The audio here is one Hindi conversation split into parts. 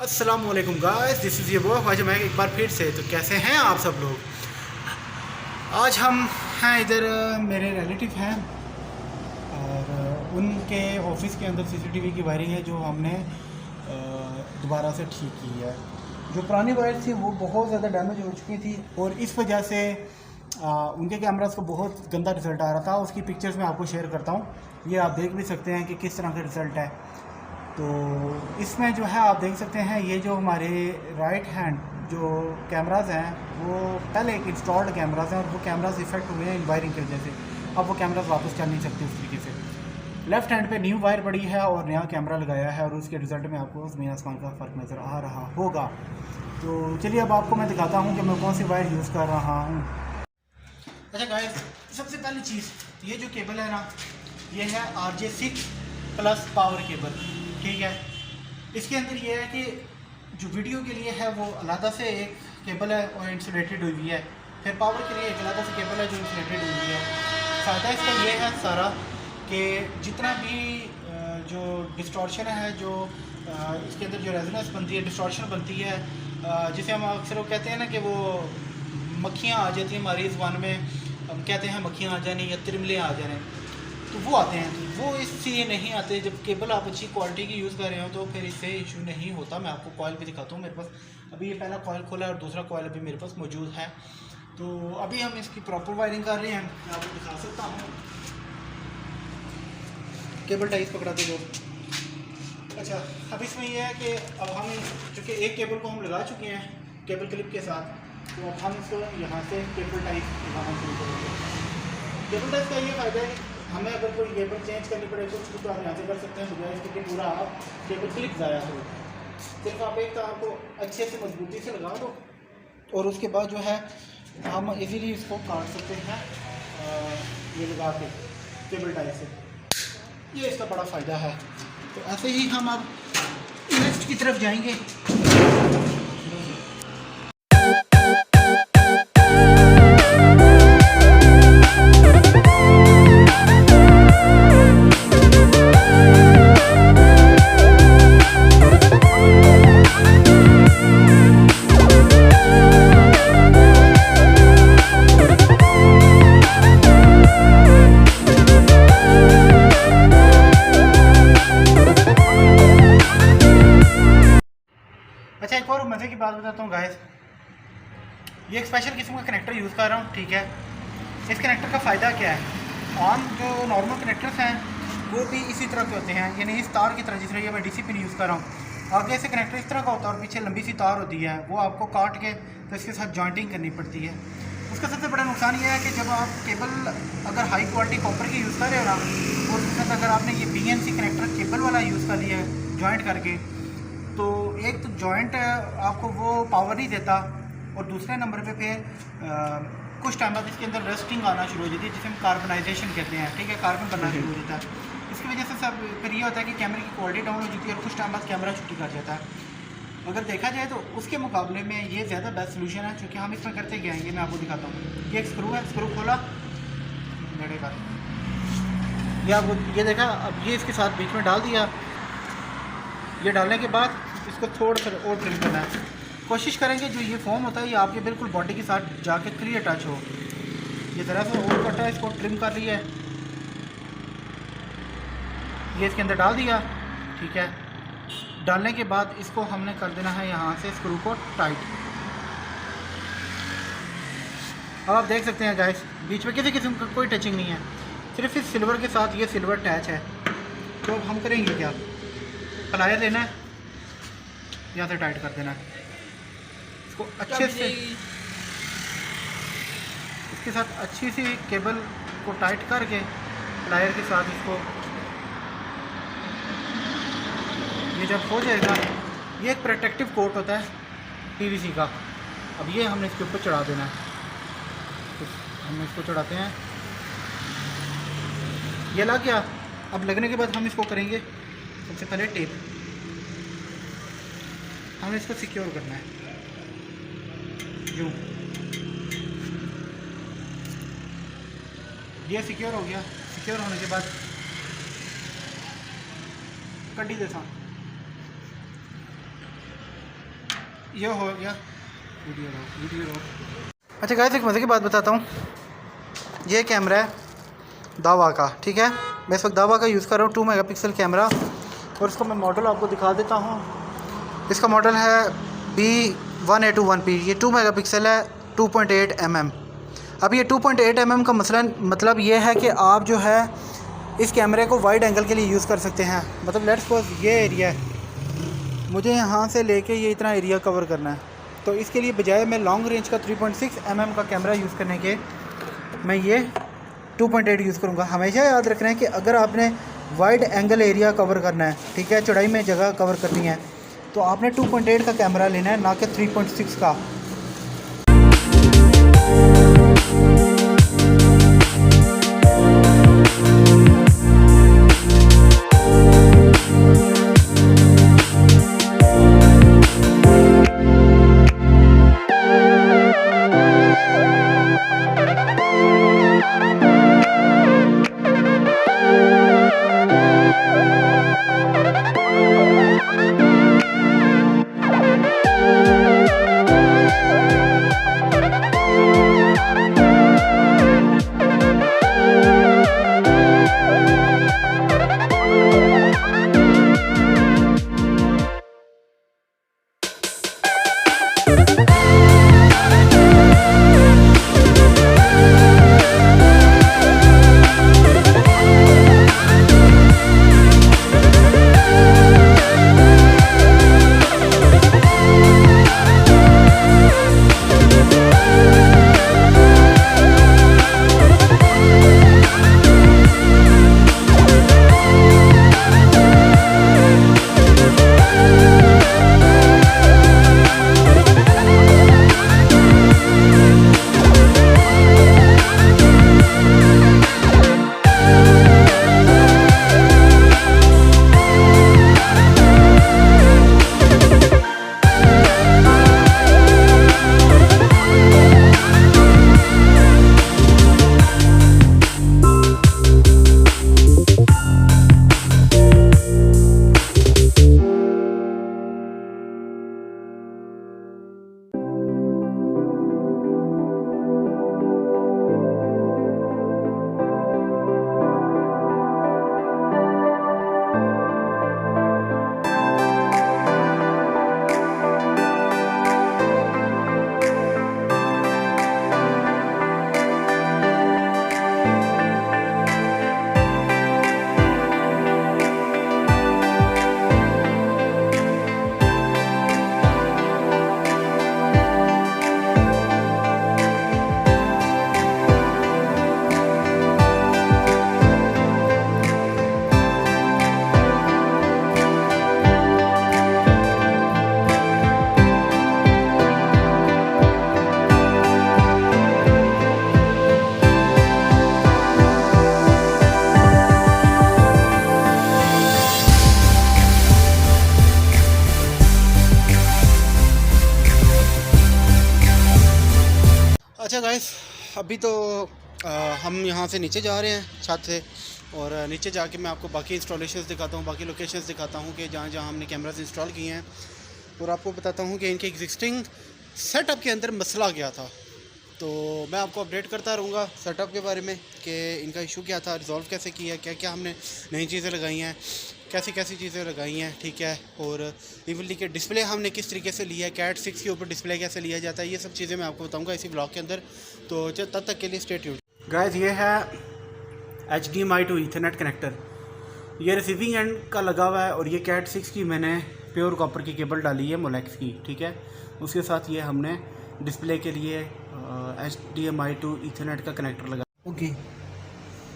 अस्सलाम वालेकुम guys, this is your boy Khwaja Mehak एक बार फिर से। तो कैसे हैं आप सब लोग। आज हम हैं इधर, मेरे रिलेटिव हैं और उनके ऑफिस के अंदर सीसीटीवी की वायरिंग है जो हमने दोबारा से ठीक की है। जो पुरानी वायर थी वो बहुत ज़्यादा डैमेज हो चुकी थी और इस वजह से उनके कैमरास को बहुत गंदा रिज़ल्ट आ रहा था। उसकी पिक्चर्स मैं आपको शेयर करता हूँ, ये आप देख भी सकते हैं कि किस तरह का रिज़ल्ट है। तो इसमें जो है आप देख सकते हैं, ये जो हमारे राइट हैंड जो कैमराज़ हैं वो पहले एक इंस्टॉल्ड कैमराज़ हैं और वो कैमराज़ इफेक्ट हुए हैं इन वायरिंग की वजह से। अब वो कैमराज़ वापस चल नहीं सकते उस तरीके से। लेफ़्ट हैंड पे न्यू वायर पड़ी है और नया कैमरा लगाया है और उसके रिज़ल्ट में आपको ज़मीन आसमान का फ़र्क नज़र आ रहा होगा। तो चलिए अब आपको मैं दिखाता हूँ कि मैं कौन सी वायर यूज़ कर रहा हूँ। अच्छा गाइस, सबसे पहली चीज़, ये जो केबल है ना, ये है RJ6 प्लस पावर केबल, ठीक है। इसके अंदर ये है कि जो वीडियो के लिए है वो अलग से एक केबल है और इंसुलेटेड हुई है, फिर पावर के लिए एक अलग से केबल है जो इंसुलेटेड हुई है। फ़ायदा इसका ये है सारा कि जितना भी जो डिस्टॉर्शन है, जो इसके अंदर जो रेजोनेंस बनती है, डिस्टॉर्शन बनती है, जिसे हम अक्सर वो कहते हैं ना कि वो मक्खियाँ आ जाती हैं, हमारी ज़बान में हम कहते हैं मक्खियाँ आ जानी या तिरमले आ जाने, तो वो आते हैं। तो वो इससे नहीं आते जब केबल आप अच्छी क्वालिटी की यूज़ कर रहे हो, तो फिर इससे इशू नहीं होता। मैं आपको कॉयल भी दिखाता हूँ, मेरे पास अभी ये पहला कॉयल खोला है और दूसरा कॉयल अभी मेरे पास मौजूद है। तो अभी हम इसकी प्रॉपर वायरिंग कर रहे हैं, मैं आपको दिखा सकता हूँ। केबल टाइस पकड़ाते दो। अच्छा, अब इसमें यह है कि अब हम चूँकि एक केबल को हम लगा चुके हैं केबल क्लिप के साथ, तो अब हम इसको यहाँ से केबल टाइस लगाना शुरू करेंगे। केबल टाइस का ये फ़ायदा है कि हमें अगर कोई केबल चेंज करनी पड़े तो उसको आप यहाँ से कर सकते हैं, बजाय इसके पूरा आप केबल क्लिप ज़ाया करो। सिर्फ आप एक तार को अच्छे से मजबूती से लगा दो और उसके बाद जो है हम इजीली इसको काट सकते हैं ये लगा के केबल टाइस से। ये इसका बड़ा फ़ायदा है। तो ऐसे ही हम अब नेक्स्ट की तरफ जाएंगे। अच्छा, एक और मज़े की बात बताता हूँ गाइस, ये एक स्पेशल किस्म का कनेक्टर यूज़ कर रहा हूँ, ठीक है। इस कनेक्टर का फ़ायदा क्या है, आम जो नॉर्मल कनेक्टर्स हैं वो भी इसी तरह के होते हैं, यानी इस तार की तरह, जिस तरह ये मैं DC पिन यूज़ कर रहा हूँ। आगे से कनेक्टर इस तरह का होता है और पीछे लंबी सी तार होती है, वो आपको काट के तो इसके साथ जॉइंटिंग करनी पड़ती है। उसका सबसे बड़ा नुकसान ये है कि जब आप केबल अगर हाई क्वालिटी कॉपर की यूज़ कर रहे हो ना, और उसके साथ अगर आपने ये BNC कनेक्टर केबल वाला यूज़ कर लिया है जॉइंट करके, तो एक तो जॉइंट आपको वो पावर नहीं देता और दूसरे नंबर पे फिर कुछ टाइम बाद इसके अंदर रस्टिंग आना शुरू हो जाती है, जिसे हम कार्बनाइजेशन कहते हैं, ठीक है। कार्बन बनना शुरू हो जाता है। इसकी वजह से सब फिर ये होता है कि कैमरे की क्वालिटी डाउन हो जाती है और कुछ टाइम बाद कैमरा छुट्टी कर जाता है। अगर देखा जाए तो उसके मुकाबले में ये ज़्यादा बेस्ट सोल्यूशन है, क्योंकि हम इसमें करते क्या हैं ये मैं आपको दिखाता हूँ। ये एक स्क्रू है, स्क्रू खोला लड़ेगा, ये आपको ये देखा, अब ये इसके साथ बीच में डाल दिया। ये डालने के बाद इसको थोड़ा सा और ट्रिम करना है। कोशिश करेंगे जो ये फॉर्म होता है ये आपके बिल्कुल बॉडी के साथ जाके क्लियर टच हो। ये ज़रा सा और कटा है, इसको ट्रिम कर लिया है, ये इसके अंदर डाल दिया, ठीक है। डालने के बाद इसको हमने कर देना है यहाँ से स्क्रू को टाइट। अब आप देख सकते हैं गाइस, बीच में किसी किस्म का कोई टचिंग नहीं है, सिर्फ इस सिल्वर के साथ ये सिल्वर अटैच है। तो अब हम करेंगे क्या, प्लायर लेना है, यहाँ से टाइट कर देना है इसको अच्छे से, इसके साथ अच्छी सी केबल को टाइट करके प्लायर के साथ इसको, ये जब हो जाएगा, ये एक प्रोटेक्टिव कोट होता है PVC का। अब ये हमने इसके ऊपर चढ़ा देना है, तो हम इसको चढ़ाते हैं, ये लग गया। अब लगने के बाद हम इसको करेंगे सबसे पहले टेप, हमें इसको सिक्योर करना है यूँ। ये सिक्योर हो गया। सिक्योर होने के बाद कड्डी दे सा ये हो गया वीडियो। अच्छा गाइस, एक मज़े की बात बताता हूँ। ये कैमरा है दावा का, ठीक है। मैं इस वक्त दावा का यूज़ कर रहा हूँ 2 मेगापिक्सल कैमरा, और इसका मैं मॉडल आपको दिखा देता हूँ। इसका मॉडल है B1A21P। ये 2 मेगापिक्सल है, 2.8 mm। अब ये 2.8 mm का मतलब ये है कि आप जो है इस कैमरे को वाइड एंगल के लिए यूज़ कर सकते हैं। मतलब लेट्स सपोज ये एरिया है, मुझे यहाँ से लेके ये इतना एरिया कवर करना है, तो इसके लिए बजाय मैं लॉन्ग रेंज का 3.6 mm का कैमरा यूज़ करने के मैं ये 2.8 यूज़ करूँगा। हमेशा याद रखना है कि अगर आपने वाइड एंगल एरिया कवर करना है, ठीक है, चौड़ाई में जगह कवर करनी है, तो आपने 2.8 का कैमरा लेना है, ना कि 3.6 का। अच्छा गाइस, अभी तो हम यहाँ से नीचे जा रहे हैं छत से, और नीचे जाके मैं आपको बाकी इंस्टॉलेशंस दिखाता हूँ, बाकी लोकेशंस दिखाता हूँ कि जहाँ जहाँ हमने कैमरास इंस्टॉल किए हैं, और आपको बताता हूँ कि इनके एग्जिस्टिंग सेटअप के अंदर मसला क्या था। तो मैं आपको अपडेट करता रहूँगा सेटअप के बारे में कि इनका इशू क्या था, रिजॉल्व कैसे किया, क्या क्या हमने नई चीज़ें लगाई हैं, कैसी कैसी चीज़ें लगाई हैं, ठीक है। और इवनली के डिस्प्ले हमने किस तरीके से लिया है, कैट 6 के ऊपर डिस्प्ले कैसे लिया जाता है, ये सब चीज़ें मैं आपको बताऊंगा इसी ब्लॉग के अंदर। तो तब तक के लिए स्टे ट्यून्ड गाइस। ये है HDMI टू ईथरनेट कनेक्टर, ये रिसीविंग एंड का लगा हुआ है, और ये कैट 6 की मैंने प्योर कॉपर की केबल डाली है मोलेक्स की, ठीक है। उसके साथ ये हमने डिस्प्ले के लिए HDMI टू ईथरनेट का कनेक्टर लगा। ओके,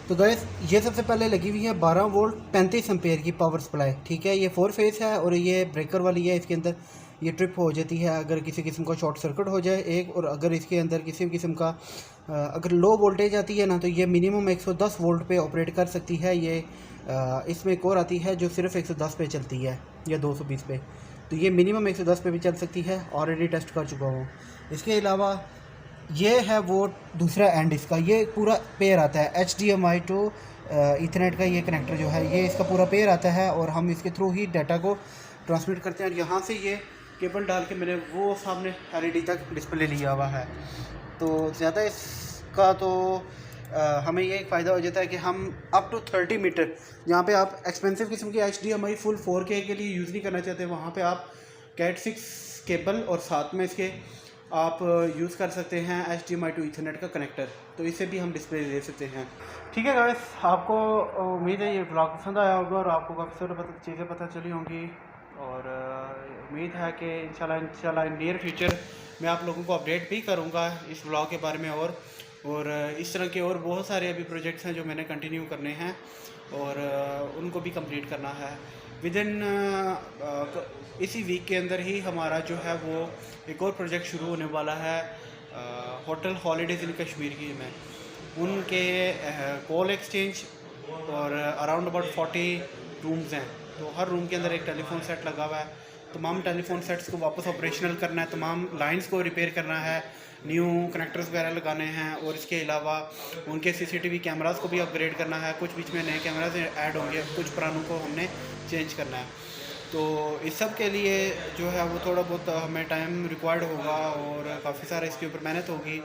तो गैस ये सबसे पहले लगी हुई है 12 वोल्ट 35 एम्पेयर की पावर सप्लाई, ठीक है। ये 4 फेस है और ये ब्रेकर वाली है। इसके अंदर ये ट्रिप हो जाती है अगर किसी किस्म का शॉर्ट सर्किट हो जाए एक, और अगर इसके अंदर किसी किस्म का अगर लो वोल्टेज आती है ना, तो ये मिनिमम 110 वोल्ट पे ऑपरेट कर सकती है। ये इसमें एक और आती है जो सिर्फ 110 पे चलती है या 220 पे, तो ये मिनिमम 110 पे भी चल सकती है, ऑलरेडी टेस्ट कर चुका हूँ। इसके अलावा ये है वो दूसरा एंड, इसका ये पूरा पेयर आता है HDMI टू ईथरनेट का। ये कनेक्टर जो है ये इसका पूरा पेयर आता है, और हम इसके थ्रू ही डाटा को ट्रांसमिट करते हैं। और यहाँ से ये केबल डाल के मैंने वो सामने LED तक डिस्प्ले लिया हुआ है। तो ज़्यादा इसका तो हमें ये एक फ़ायदा हो जाता है कि हम अप टू 30 मीटर, जहाँ पे आप एक्सपेंसिव किस्म की HDMI फुल 4K के लिए यूज़ नहीं करना चाहते, वहाँ पे आप Cat 6 केबल और साथ में इसके आप यूज़ कर सकते हैं HDMI टू ईथरनेट का कनेक्टर, तो इससे भी हम डिस्प्ले ले सकते हैं। ठीक है गाइस, आपको उम्मीद है ये ब्लॉग पसंद आया होगा और आपको काफ़ी सारी चीज़ें पता चली होंगी, और उम्मीद है कि इंशाल्लाह इन नियर फ्यूचर मैं आप लोगों को अपडेट भी करूँगा इस ब्लॉग के बारे में, और इस तरह के और बहुत सारे अभी प्रोजेक्ट्स हैं जो मैंने कंटिन्यू करने हैं और उनको भी कंप्लीट करना है। विदिन इसी वीक के अंदर ही हमारा जो है वो एक और प्रोजेक्ट शुरू होने वाला है होटल हॉलीडेज़ इन कश्मीर की में, उनके कॉल एक्सचेंज और अराउंड अबाउट 40 रूम्स हैं, तो हर रूम के अंदर एक टेलीफोन सेट लगा हुआ है। तमाम टेलीफोन सेट्स को वापस ऑपरेशनल करना है, तमाम लाइंस को रिपेयर करना है, न्यू कनेक्टर्स वगैरह लगाने हैं, और इसके अलावा उनके CCTV कैमरास को भी अपग्रेड करना है। कुछ बीच में नए कैमरास ऐड होंगे, कुछ पुरानों को हमने चेंज करना है। तो इस सब के लिए जो है वो थोड़ा बहुत हमें टाइम रिक्वायर्ड होगा और काफ़ी सारा इसके ऊपर मेहनत होगी।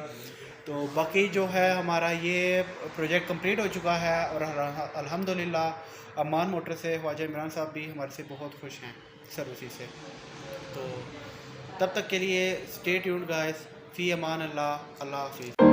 तो बाकी जो है हमारा ये प्रोजेक्ट कंप्लीट हो चुका है, और अल्हम्दुलिल्लाह अमान मोटर से ख्वाजा इमरान साहब भी हमारे से बहुत खुश हैं सर्विस से। तो तब तक के लिए स्टे ट्यून्ड गाइस, फ़ी अमान अल्लाह, अल्लाह हाफ़िज़।